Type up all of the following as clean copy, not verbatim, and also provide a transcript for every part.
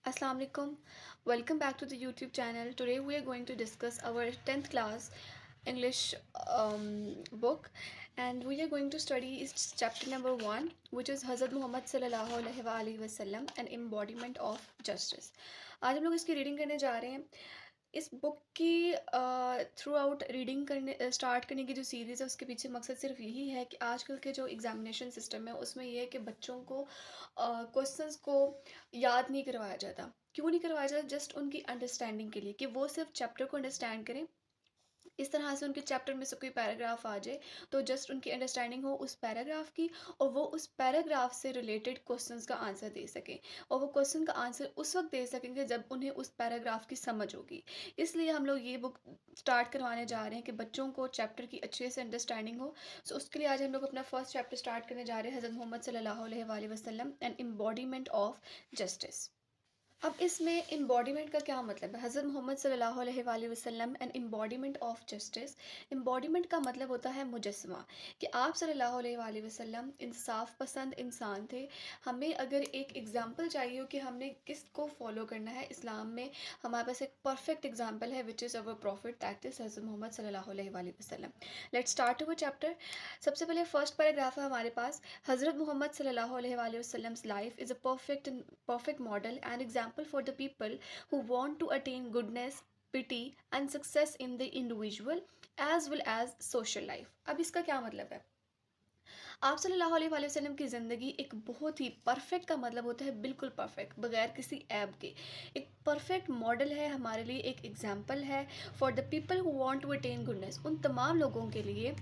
Assalamu alaikum. Welcome back to the YouTube channel. Today we are going to discuss our 10th class English book, and we are going to study chapter number 1, which is Hazrat Muhammad sallallahu alaihi wasallam, an embodiment of justice. आज हम लोग इसकी reading करने जा रहे हैं। इस book की थ्रू आउट रीडिंग करने स्टार्ट करने की जो सीरीज़ है उसके पीछे मकसद सिर्फ यही है कि आजकल के जो एग्ज़ामिनेशन सिस्टम है उसमें ये है कि बच्चों को क्वेश्चंस को याद नहीं करवाया जाता। क्यों नहीं करवाया जाता? जस्ट उनकी अंडरस्टैंडिंग के लिए कि वो सिर्फ चैप्टर को अंडरस्टैंड करें। इस तरह से उनके चैप्टर में से कोई पैराग्राफ आ जाए तो जस्ट उनकी अंडरस्टैंडिंग हो उस पैराग्राफ की, और वो उस पैराग्राफ से रिलेटेड क्वेश्चंस का आंसर दे सकें, और वो क्वेश्चन का आंसर उस वक्त दे सकेंगे जब उन्हें उस पैराग्राफ की समझ होगी। इसलिए हम लोग ये बुक स्टार्ट करवाने जा रहे हैं कि बच्चों को चैप्टर की अच्छे से अंडरस्टैंडिंग हो। सो उसके लिए आज हम लोग अपना फर्स्ट चैप्टर स्टार्ट करने जा रहे हैं, हज़रत मोहम्मद सल्लल्लाहु अलैहि वसल्लम एन एम्बॉडीमेंट ऑफ जस्टिस। अब इसमें एम्बॉडीमेंट का क्या मतलब है? हज़रत मोहम्मद सल्लल्लाहु अलैहि वसल्लम an embodiment of justice. Embodiment का मतलब होता है मुजस्समा, कि आप सल्लल्लाहु अलैहि वसल्लम इंसाफ पसंद इंसान थे। हमें अगर एक एग्जांपल चाहिए हो कि हमने किसको फॉलो करना है इस्लाम में, हमारे पास एक परफेक्ट एग्जांपल है, which is our profit, that is हज़रत मोहम्मद सल्लल्लाहु अलैहि वसल्लम। Let's start our chapter. सबसे पहले फर्स्ट पैराग्राफ है हमारे पास। हज़रत मोहम्मद सल्लल्लाहु अलैहि वसल्लम्स life is a perfect model and example for the people who want to attain goodness, pity and success in the individual as well as social life। अब इसका क्या मतलब है? आप सल्लल्लाहु अलैहि वसल्लम की ज़िंदगी एक बहुत ही परफेक्ट, का मतलब होता है बिल्कुल परफेक्ट, बगैर किसी ऐब के। एक परफेक्ट मॉडल है हमारे लिए, एक एग्जाम्पल है for the people who want to attain goodness, उन तमाम लोगों के लिए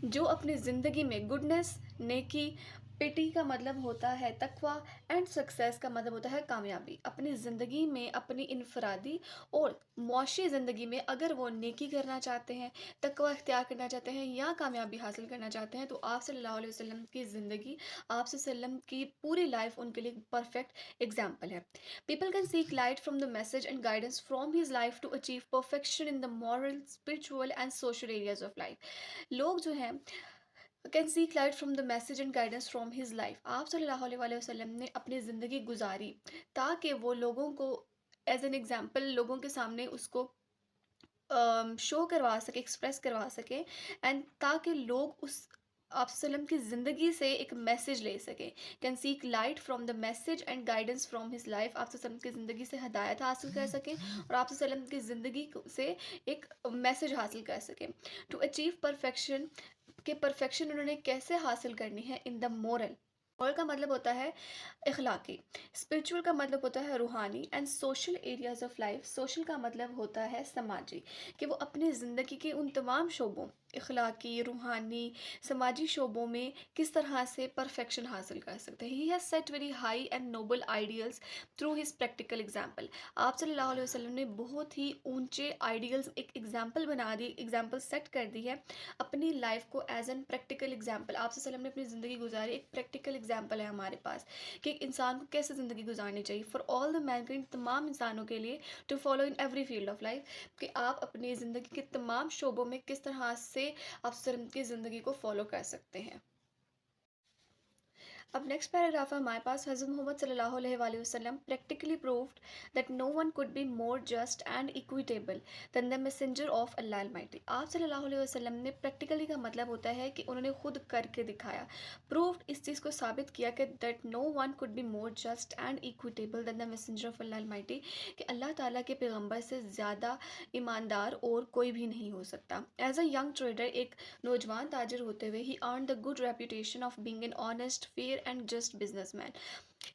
जो अपनी ज़िंदगी में गुडनेस, नेकी, पिटी का मतलब होता है तकवा, एंड सक्सेस का मतलब होता है कामयाबी। अपनी ज़िंदगी में अपनी इनफरादी और मुआशी ज़िंदगी में अगर वो नेकी करना चाहते हैं, तकवा इख्तियार करना चाहते हैं या कामयाबी हासिल करना चाहते हैं, तो आप सल्लल्लाहु अलैहि वसल्लम की ज़िंदगी, आप वसल्लम की पूरी लाइफ उनके लिए परफेक्ट एग्जाम्पल है। People can seek light from the message and guidance from his life to achieve perfection in the moral, spiritual and social areas of life। लोग जो हैं can seek light from the message and guidance from his life. आप सल्लल्लाहु अलैहि वसल्लम ने अपनी ज़िंदगी गुजारी ताकि वो लोगों को एज एन एग्जाम्पल लोगों के सामने उसको शो करवा सके, एक्सप्रेस करवा सके, एंड ताकि लोग उस आप वसल्लम की ज़िंदगी से एक मैसेज ले सकें। Can seek light from the message and guidance from his life. आप वसल्लम की ज़िंदगी से हदायत हासिल कर सकें और आप वसल्लम की ज़िंदगी से एक मैसेज हासिल कर सकें। टू अचीव परफेक्शन, कि परफेक्शन उन्होंने कैसे हासिल करनी है इन द मोरल। मोरल का मतलब होता है इखलाकी, स्पिरिचुअल का मतलब होता है रूहानी, and social areas of life, social का मतलब होता है समाजी, कि वो अपनी ज़िंदगी के उन तमाम शोबों, इखलाकी, रूहानी, समाजी शोबों में किस तरह से परफेक्शन हासिल कर सकते हैं। He has set very high and noble ideals through his practical example. आप सल्लल्लाहु अलैहि वसल्लम ने बहुत ही ऊंचे आइडियल्स, एक एग्जाम्पल बना दी, एग्जाम्पल सेट कर दी है अपनी लाइफ को एज एन प्रैक्टिकल एग्जाम्पल। आप वसल्लम ने अपनी ज़िंदगी गुजारी, एक प्रैक्टिकल एग्जाम्पल है हमारे पास कि एक इंसान को कैसे ज़िंदगी गुजारनी चाहिए, फॉर ऑल द मैनकाइंड, तमाम इंसानों के लिए, to follow in every field of life, कि आप अपनी ज़िंदगी के तमाम शोबों में किस तरह से आप वसल्लम की ज़िंदगी को फॉलो कर सकते हैं। अब नेक्स्ट पैराग्राफ है हमारे पास। हज़रत मोहम्मद सल्लल्लाहु अलैहि वसल्लम practically proved that no one could be more just and equitable than the messenger of Allah Almighty. आप सल्लल्लाहु अलैहि वसल्लम ने, प्रैक्टिकली का मतलब होता है कि उन्होंने खुद करके दिखाया, प्रूव्ड, इस चीज़ को साबित किया कि that no one could be more just and equitable than the messenger of Allah Almighty, कि अल्लाह ताला के पैगम्बर से ज़्यादा ईमानदार और कोई भी नहीं हो सकता। एज अ यंग ट्रेडर, एक नौजवान ताजिर होते हुए, he earn the good reputation of being an honest, fair and just businessman.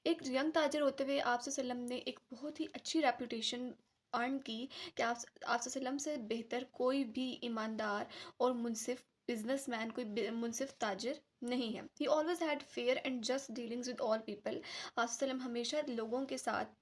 एक यंग ताजिर होते हुए आप सल्लम ने एक बहुत ही अच्छी रेपुटेशन अर्न की कि आप सल्लम से बेहतर कोई भी ईमानदार और मुनसिफ बिजनेसमैन, कोई मुनसिफ ताजिर नहीं है। ही always had fair and just dealings with all people. आप सल्लम हमेशा लोगों के साथ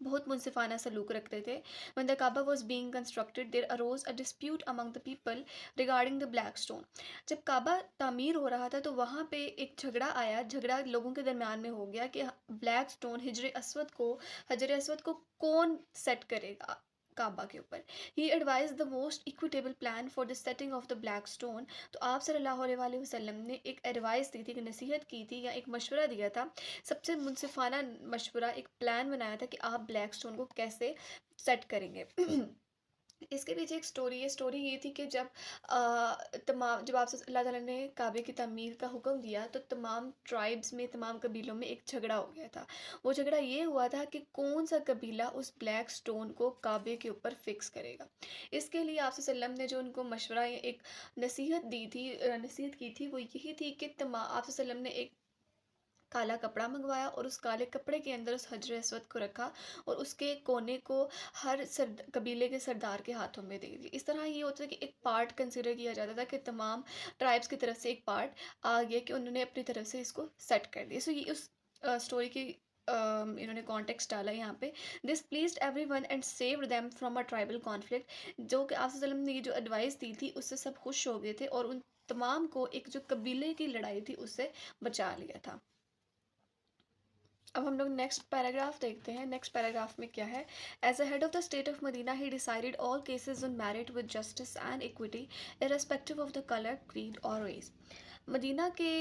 बहुत मुनसिफाना सलूक रखते थे। When the Kaaba was being constructed, there arose a dispute among the people regarding the black stone। जब काबा तामीर हो रहा था तो वहाँ पे एक झगड़ा आया, झगड़ा लोगों के दरमियान में हो गया कि ब्लैक स्टोन, हजर असवद को कौन सेट करेगा, काबा के ऊपर। He advise the most equitable plan for the setting of the black stone. तो आप सल्लल्लाहु अलैहि वसल्लम ने एक एडवाइस दी थी, एक नसीहत की थी या एक मशवरा दिया था, सबसे मुनसिफाना मशवरा, एक प्लान बनाया था कि आप ब्लैक स्टोन को कैसे सेट करेंगे। इसके पीछे एक स्टोरी है। स्टोरी ये थी कि तमाम जब आपसे अल्लाह ताला ने काबे की तमीर का हुक्म दिया तो तमाम ट्राइब्स में, तमाम कबीलों में एक झगड़ा हो गया था। वो झगड़ा ये हुआ था कि कौन सा कबीला उस ब्लैक स्टोन को काबे के ऊपर फिक्स करेगा। इसके लिए आप वसल्लम ने जो उनको मशवरा या एक नसीहत की थी, वो यही थी कि आप वसल्लम ने एक काला कपड़ा मंगवाया और उस काले कपड़े के अंदर उस हजर अस्वद को रखा और उसके कोने को हर कबीले के सरदार के हाथों में दे दिया। इस तरह ये होता है कि एक पार्ट कंसिडर किया जाता था कि तमाम ट्राइब्स की तरफ से एक पार्ट आ गया कि उन्होंने अपनी तरफ से इसको सेट कर दिया। सो ये उस स्टोरी की इन्होंने कॉन्टेक्स्ट डाला यहाँ पे। This pleased everyone and saved them from a tribal conflict. जो कि आप वसल्लम ने ये जो एडवाइस दी थी उससे सब खुश हो गए थे और उन तमाम को एक जो कबीले की लड़ाई थी उससे बचा लिया था। अब हम लोग नेक्स्ट पैराग्राफ देखते हैं। नेक्स्ट पैराग्राफ में क्या है? As a head of the state of Medina he decided all cases on merit with justice and equity irrespective of the colour, creed और रेस। मदीना के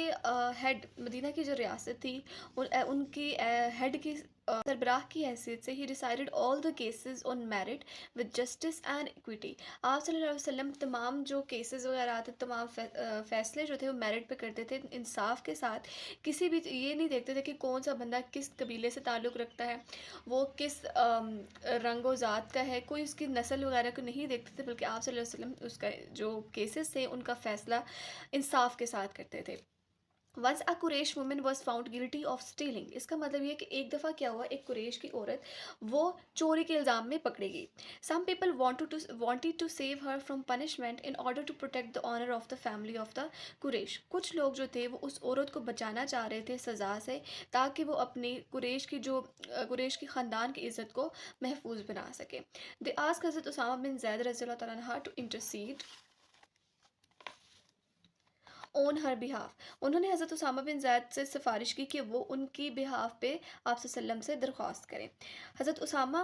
हेड, मदीना की जो रियासत थी उनकी हेड की सरबराह की हैसियत से ही decided all the cases on merit with justice and equity. आप सल्लल्लाहु अलैहि वसल्लम तमाम जो केसेस वगैरह आते, तमाम फैसले जो थे वो मेरिट पे करते थे, इंसाफ के साथ। किसी भी ये नहीं देखते थे कि कौन सा बंदा किस कबीले से ताल्लुक़ रखता है, वो किस रंग व ज़ात का है, कोई उसकी नस्ल वगैरह को नहीं देखते थे, बल्कि आप सल्लल्लाहु अलैहि वसल्लम उसका जो केसेस थे उनका फ़ैसला इंसाफ के साथ करते थे। Once a Quraysh woman was found guilty of stealing. इसका मतलब ये कि एक दफ़ा क्या हुआ, एक कुरैश की औरत वो चोरी के इल्ज़ाम में पकड़ी गई। Some people wanted to save her from punishment in order to protect the honour of the family of the Quraysh. कुछ लोग जो थे वो उस औरत को बचाना चाह रहे थे सज़ा से, ताकि वो अपनी कुरैश की ख़ानदान की इज़्ज़त को महफूज बना सके। दे आस्क हज़रत उसामा बिन ज़ैद रज़ियल्लाहु तआला अन्हा to intercede on her behalf. उन्होंने हज़रत उसामा बिन ज़ैद से सिफारिश की कि वो उनकी बिहाफ पे आप सल्लम से दरख्वास्त करें। हज़रत Usama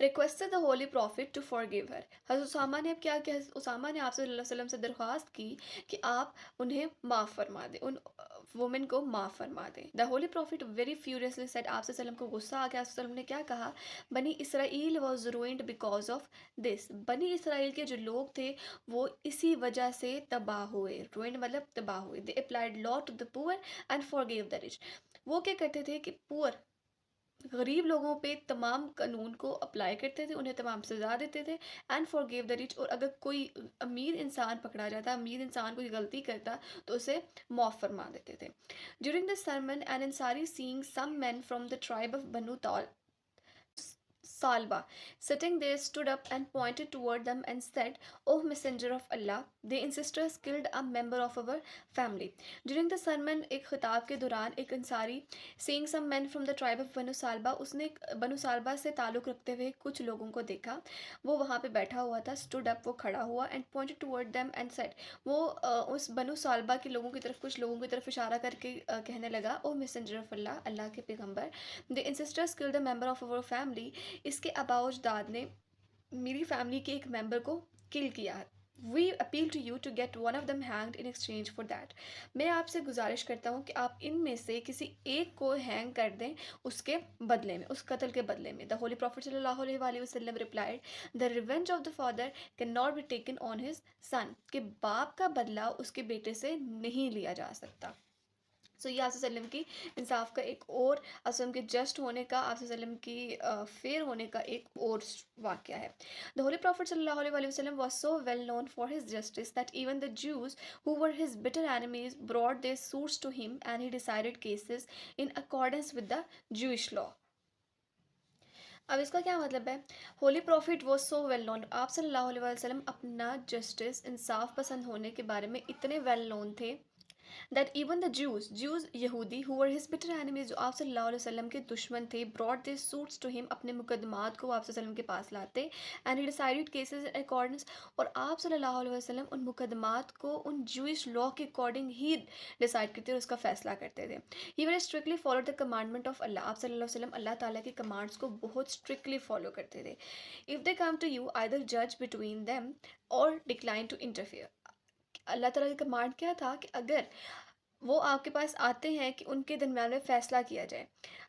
requested the holy prophet to forgive her. हज़रत उसामा ने अब क्या किया? हज़रत उसामा ने आप सल्लल्लाहु अलैहि वसल्लम से दरख्वास्त की कि आप उन्हें माफ़ फरमा दें, उन वुमेन को माफ़ फरमा दें। The holy profit very furiously said, आप सल्लम को गुस्सा आ गया। आप सल्लम ने क्या कहा? बनी Israel was ruined because of this. बनी इसराइल के जो लोग थे वो इसी वजह से तबाह हुए। रूइंड मतलब तबाह हुए। They applied law to the poor and forgive the rich. वो क्या करते थे कि पुअर, गरीब लोगों पे तमाम कानून को अप्लाई करते थे, उन्हें तमाम सज़ा देते थे, एंड फॉरगिव द रिच। और अगर कोई अमीर इंसान पकड़ा जाता, अमीर इंसान कोई गलती करता तो उसे माफ़ फरमा देते थे। During the sermon an Ansari seeing some man from the tribe of Banu Salba sitting there stood up and pointed toward them and said, O messenger of Allah, the ancestors killed a member of our family. During the sermon, एक खिताब के दौरान एक Ansari seeing some men from the tribe of बनु सालबा, उसने बनु सालबा से ताल्लुक़ रखते हुए कुछ लोगों को देखा। वो वहाँ पे बैठा हुआ था। stood up वो खड़ा हुआ, and pointed toward them and said, वो उस बनु सालबा के लोगों की तरफ, कुछ लोगों की तरफ इशारा करके कहने लगा, ओ मैसेंजर ऑफ अल्लाह, अल्लाह के पैगंबर, the ancestors killed a member of our family। इसके अबाउजदाद ने मेरी फैमिली के एक मेंबर को किल किया है। We appeal to you to get one of them hanged in exchange for that. मैं आपसे गुजारिश करता हूँ कि आप इनमें से किसी एक को हैंग कर दें उसके बदले में, उस कत्ल के बदले में। द होली प्रॉफिट सल्लल्लाहु अलैहि वसल्लम replied, the revenge of the father can not be taken on his son. कि बाप का बदला उसके बेटे से नहीं लिया जा सकता। सो ये आप वसल्लम की इंसाफ का एक और, असलम के जस्ट होने का, आप वसल्लम की फेयर होने का एक और वाक़या है। द होली प्रॉफिट सल्लल्लाहु अलैहि वसल्लम was so well known for his justice that even the Jews who were his bitter enemies brought their suits to him and he decided cases in accordance with the Jewish law. अब इसका क्या मतलब है? Holy prophet was so well known. आप सल्लल्लाहु अलैहि वसल्लम अपना जस्टिस, इंसाफ पसंद होने के बारे में इतने वेल नोन थे that even the Jews यहूदी who were his bitter enemies, जो आप सल्लल्लाहु अलैहि वसल्लम के दुश्मन थे, brought their suits to him, अपने मुकदमात को आप वसल्लम के पास लाते, and he decided cases in accordance, और आप सल्लल्लाहु अलैहि वसल्लम उन मुकदमात को उन Jewish law के अकॉर्डिंग ही डिसाइड करते और उसका फैसला करते थे. He very strictly followed the commandment of Allah. आप सल्लल्लाहु अलैहि वसल्लम अल्लाह ताला के कमांड्स को बहुत स्ट्रिक्टली फॉलो करते थे. If they come to you, either judge between them or decline to interfere. अल्लाह ताला का कमांड क्या था कि अगर वो आपके पास आते हैं कि उनके दरम्यान में फ़ैसला किया जाए,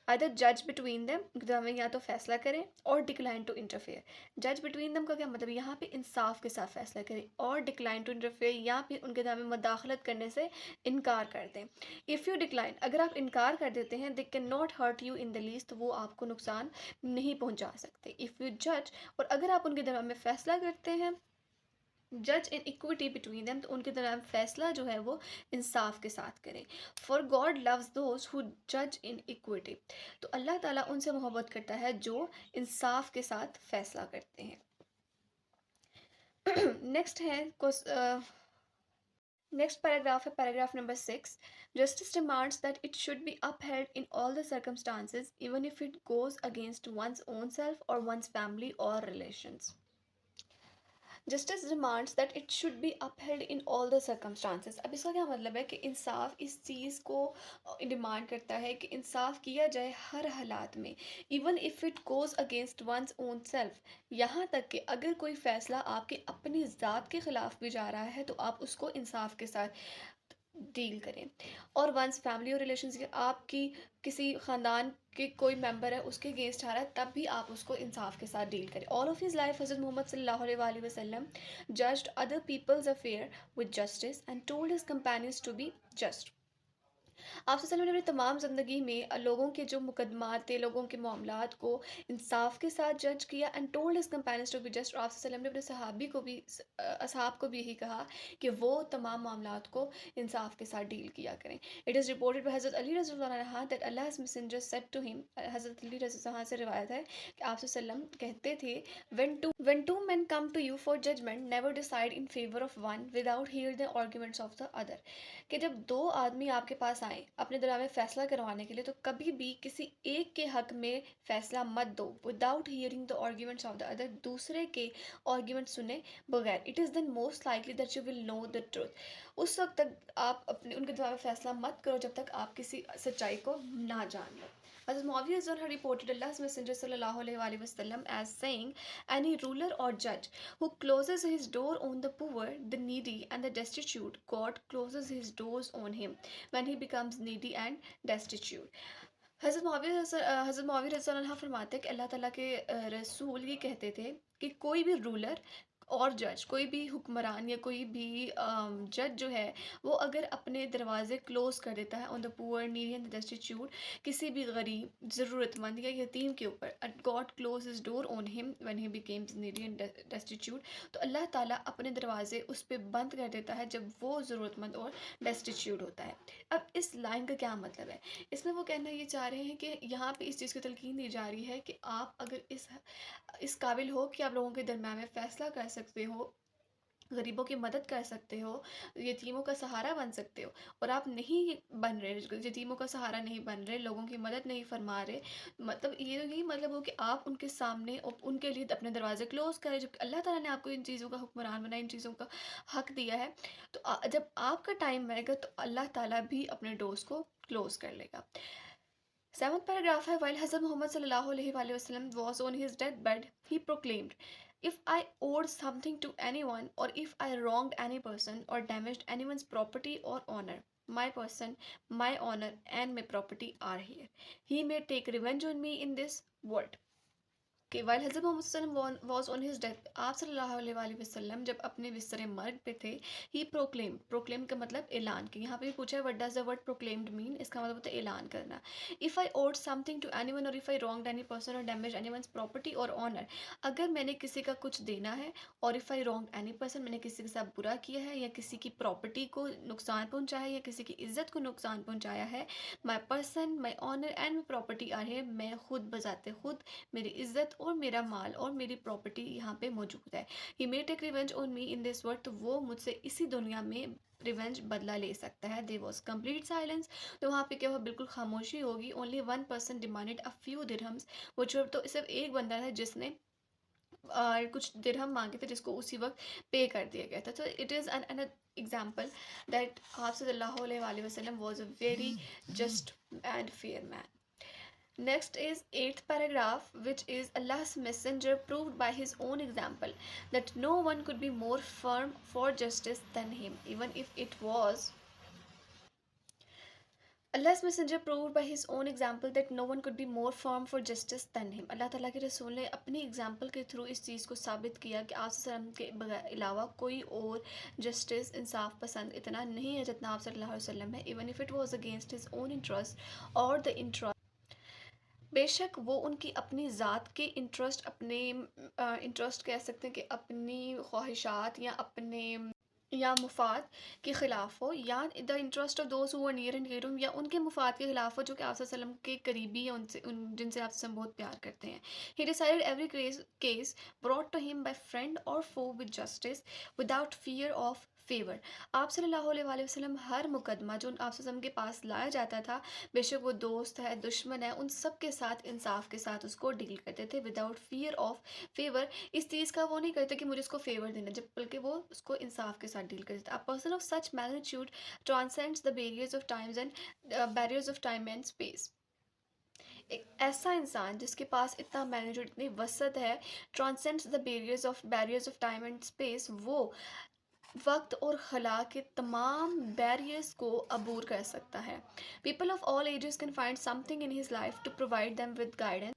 अदर जज बिटवीन देम, उनके दरम्यान में या तो फ़ैसला करें, और डिक्लाइन टू इंटरफेयर. जज बिटवीन देम का क्या मतलब, यहाँ पे इंसाफ के साथ फ़ैसला करें, और डिक्लाइन टू इंटरफेयर या फिर उनके दरम्यान में मदाखलत करने से इनकार कर दें. इफ़ यू डिक्लाइन, अगर आप इनकार कर देते हैं, they can not hurt you in the least, तो वो आपको नुकसान नहीं पहुँचा सकते. इफ़ यू जज, और अगर आप उनके दरम्यान में फ़ैसला करते हैं, जज इन इक्विटी बिटवीन देम, तो उनके दरम्यान फैसला जो है वो इंसाफ के साथ करें. For God loves those who जज इन इक्विटी, तो अल्लाह ताला उनसे मोहब्बत करता है जो इंसाफ के साथ फैसला करते हैं. नेक्स्ट है नेक्स्ट पैराग्राफ है paragraph number 6. Justice demands that it should be upheld in all the circumstances even if it goes against one's own self और वंस फैमिली और relations. Justice demands that it should be upheld in all the circumstances. अब इसका क्या मतलब है कि इंसाफ इस चीज़ को डिमांड करता है कि इंसाफ किया जाए हर हालात में, even if it goes against one's own self, यहाँ तक कि अगर कोई फ़ैसला आपके अपनी ज़ात के ख़िलाफ़ भी जा रहा है तो आप उसको इंसाफ के साथ डील करें. और वंस फैमिली और रिलेशंस के आपकी किसी ख़ानदान के कोई मेंबर है उसके अगेंस्ट आ रहा है, तब भी आप उसको इंसाफ के साथ डील करें. ऑल ऑफ हिज लाइफ हज़रत मोहम्मद सल्लल्लाहु अलैहि वसल्लम judged other people's affair with justice and told his companions to be just. आप सल्लल्लाहु अलैहि वसल्लम ने अपनी तमाम ज़िंदगी में लोगों के जो मुकदमात थे, लोगों के मामलात को इंसाफ के साथ जज किया, and told his companions to be just. आप सल्लल्लाहु अलैहि वसल्लम ने अपने सहाबी को भी असहाब को भी यही कहा कि वो तमाम मामलात को इंसाफ के साथ डील किया करें. इट इज़ रिपोर्टेड बाय हज़रत अली रज़ियल्लाहु अन्हु that अल्लाह's messenger said to him, हज़रत अली रज़ियल्लाहु अन्हु से रिवायत है कि आप सल्लल्लाहु अलैहि वसल्लम कहते थे, when two men come to you for judgment, never decide in favor of one without hear the arguments of the other. कि जब दो आदमी आपके पास आए अपने दरम्यान में फ़ैसला करवाने के लिए, तो कभी भी किसी एक के हक में फ़ैसला मत दो without hearing the arguments of the other, दूसरे के आर्ग्यूमेंट सुने बगैर. It is then most likely that you will know the truth. उस वक्त तक आप अपने उनके दरम्यान में फ़ैसला मत करो जब तक आप किसी सच्चाई को ना जान लो. Hazrat Muawiyah had reported Allah's Messenger sallallahu alaihi wasallam as saying, "Any ruler or judge who closes his door on the poor, the needy, and the destitute, God closes his doors on him when he becomes needy and destitute." हज़रत मुआविया रज़ियल्लाहु अन्हु फरमाते हैं कि Allah ताला के रसूल ये कहते थे कि कोई भी रूलर और जज, कोई भी हुक्मरान या कोई भी जज जो है, वो अगर अपने दरवाजे क्लोज़ कर देता है on the poor, needy and destitute, किसी भी गरीब, ज़रूरतमंद या यतीम के ऊपर, God close his door on him when he becomes needy and destitute, तो अल्लाह ताला अपने दरवाजे उस पर बंद कर देता है जब वो ज़रूरतमंद और डेस्टिट्यूट होता है. अब इस लाइन का क्या मतलब है, इसमें वो कहना ये चाह रहे हैं कि यहाँ पे इस चीज़ की तलकीन दी जा रही है कि आप अगर इस काबिल हो कि आप लोगों के दरम्यान में फ़ैसला कर सकते हो, गरीबों की मदद कर सकते हो, यतीमों का सहारा बन सकते हो, और आप नहीं बन रहे, यतीमों का सहारा नहीं बन रहे, लोगों की मदद नहीं फरमा रहे, मतलब ये यही मतलब हो कि आप उनके सामने और उनके लिए अपने दरवाजे क्लोज़ करें, जबकि अल्लाह ताला ने आपको इन चीज़ों का हुक्मरान बनाया, इन चीज़ों का हक दिया है. तो जब आपका टाइम आएगा तो अल्लाह ताला भी अपने डोर्स को क्लोज़ कर लेगा. 7th paragraph है, while Hazrat Muhammad sallallahu alaihi wasallam was on his deathbed, he proclaimed, "If I owed something to anyone, or if I wronged any person or damaged anyone's property or honor, my person, my honor, and my property are here. He may take revenge on me in this world." कि while हज़रत मोहम्मद सल्लल्लाहु was on his death, आप सल्लल्लाहु अलैहि वसल्लम जब अपने बिस्तर मर्ग पे थे, ही प्रोक्लेम का मतलब ऐलान की. यहाँ पे भी पूछा है what does the word proclaimed mean, इसका मतलब होता है ऐलान करना. If I owed something to anyone और if I wronged any person और डैमेज एनीवन्स प्रॉपर्टी और ऑनर, अगर मैंने किसी का कुछ देना है, और if I wronged any person, मैंने किसी के साथ बुरा किया है या किसी की प्रॉपर्टी को नुकसान पहुँचाया है या किसी की इज्जत को नुकसान पहुँचाया है, my person, my honour and my property are है, मैं खुद बजाते खुद मेरी इज्जत और मेरा माल और मेरी प्रॉपर्टी यहाँ पे मौजूद है। He may take revenge on me in this world, तो वो मुझसे इसी दुनिया में रिवेंज बदला ले सकता है। देयर वॉज कंप्लीट साइलेंस, तो वहाँ पे क्या हुआ, बिल्कुल खामोशी होगी। Only one person demanded a few dirhams, वो जो तो सिर्फ एक बंदा था जिसने कुछ दिरहम मांगे थे, जिसको उसी वक्त पे कर दिया गया था। तो it is an example that आप सल्लल्लाहु अलैहि वसल्लम was a very just and fair man. Next is eighth paragraph, which is Allah's messenger proved by his own example that no one could be more firm for justice than him, even if it was Allah's messenger proved by his own example that no one could be more firm for justice than him. अल्लाह ताला के रसूल ने अपनी example के through इस चीज़ को साबित किया कि आप सल्लम के अलावा कोई और जस्टिस इंसाफ पसंद इतना नहीं है जितना आप सल्लल्लाहु अलैहि वसल्लम है, even if it was against his own interest और द इंटरेस्ट, बेशक वो उनकी अपनी ज़ात के इंटरेस्ट, अपने इंटरेस्ट कह सकते हैं कि अपनी ख्वाहिशात या मुफाद के ख़िलाफ़ हो, या the interest of those who are near and dear to him, या उनके मुफाद के ख़िलाफ़ हो जो कि आप वसल्लम के करीबी या उनसे जिनसे आप वसल्लम बहुत प्यार करते हैं। He decided every case brought to him by friend और foe with justice without fear of favour. आप सल्लल्लाहु अलैहि वसल्लम हर मुकदमा जो आप वसल्लम के पास लाया जाता था, बेशक वो दोस्त है, दुश्मन है, उन सब के साथ इंसाफ के साथ उसको डील करते थे विदाउट फियर ऑफ फेवर। इस चीज़ का वो नहीं करते कि मुझे इसको फेवर देना, जब बल्कि वो उसको इंसाफ के साथ डील करते थे। A person of such magnitude transcends the barriers of time and space. एक ऐसा इंसान जिसके पास इतना मैग्नीट्यूड, इतनी वसत है, transcends the barriers of time and space, वो वक्त और खला के तमाम बैरियर्स को अबूर कर सकता है। People of all ages can find something in his life to provide them with guidance.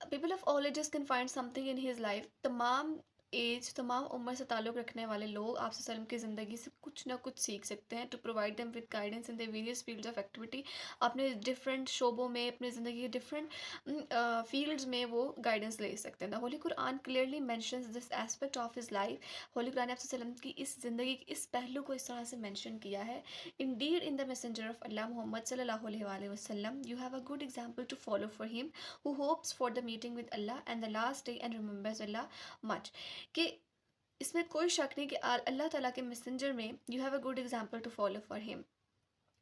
People of all ages can find something in his life, तमाम एज, तमाम उम्र से ताल्लुक़ रखने वाले लोग आप वसल्लम की ज़िंदगी से कुछ ना कुछ सीख सकते हैं। To provide them with guidance in the various fields of activity, अपने डिफरेंट शोबों में, अपनी ज़िंदगी के डिफरेंट फील्ड्स में वो गाइडेंस ले सकते हैं। The Holi Quran clearly mentions this aspect of his life, Holi Quran ने आप वसल्लम की इस ज़िंदगी के इस पहलू को इस तरह से मेंशन किया है। Indeed in the messenger of Allah Mohammad सल्लल्लाहु अलैहि वसल्लम you have a good example to follow for him who hopes for the meeting with Allah and the last day and remembers Allah much, कि इसमें कोई शक नहीं कि अल्लाह ताला के मैसेंजर में you have a good example to follow for him.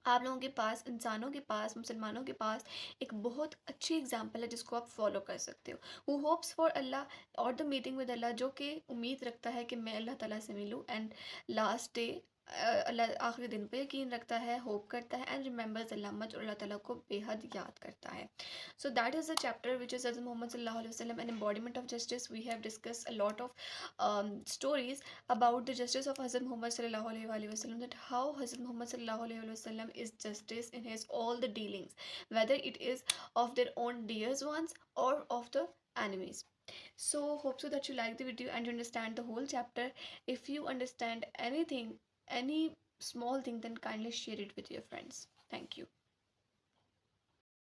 आप लोगों के पास, इंसानों के पास, मुसलमानों के पास एक बहुत अच्छी एग्जाम्पल है जिसको आप फॉलो कर सकते हो। हु होप्स फॉर अल्लाह और द मीटिंग विद अल्लाह, जो कि उम्मीद रखता है कि मैं अल्लाह ताला से मिलूँ, एंड लास्ट डे, अल्लाह आखिरी दिन पे यकीन रखता है, होप करता है, एंड रिमेंबर्स अल्लाह मच, और अल्लाह ताला को बेहद याद करता है। So that is the chapter which is हज़रत मोहम्मद सल्लल्लाहु अलैहि वसल्लम an embodiment of justice. We have discuss a lot of stories about the justice of Hazrat Muhammad sallallahu alaihi wasallam, that how Hazrat Muhammad sallallahu alaihi wasallam is justice in his all the dealings, whether it is of their own dear ones or of the enemies. So hope so that you like the video and you understand the whole chapter. If you understand anything, any small thing, then kindly share it with your friends. Thank you.